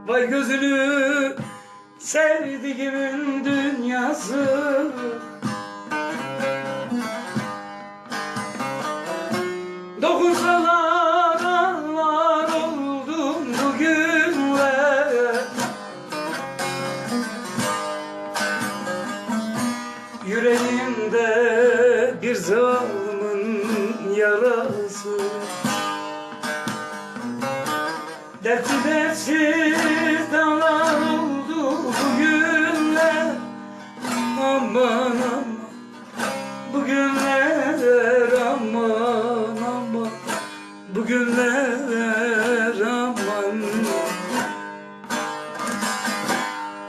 Vay gözünü sevdiğimin dünyası. Dokunsalar ağlar oldum bugünle. Yüreğimde bir zalimin yarası. Dertli dertsiz dağlar oldu bugünler. Aman aman bugünler, aman aman bugünler, aman.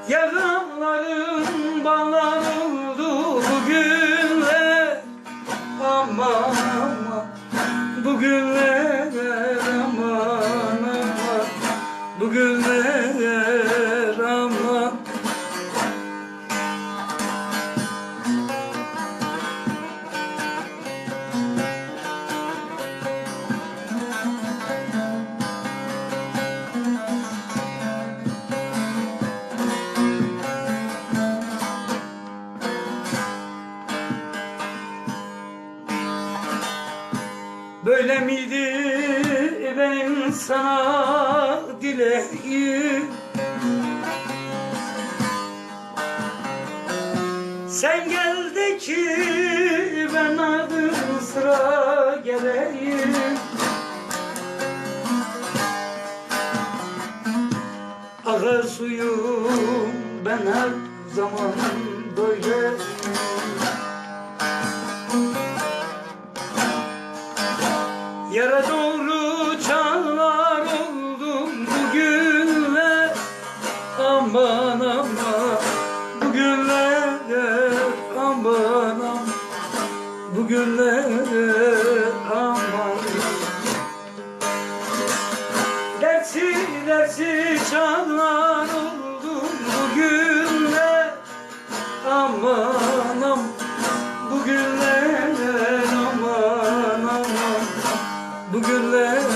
Yaralarım bağlar oldu bugünler. Aman aman bugünler, aman aman bugünler, aman. Böyle miydi benim sana dileğim? Sen gel de ki ben ardım sıra geleyim. Akar suyum ben her zaman böyle. Yara doğru çağlar oldum bugünler. Aman aman bugünler, aman aman bugünler, aman. Dertsiz dertsiz çağlar oldum bugünler. Aman aman bugünler, aman aman bugünler.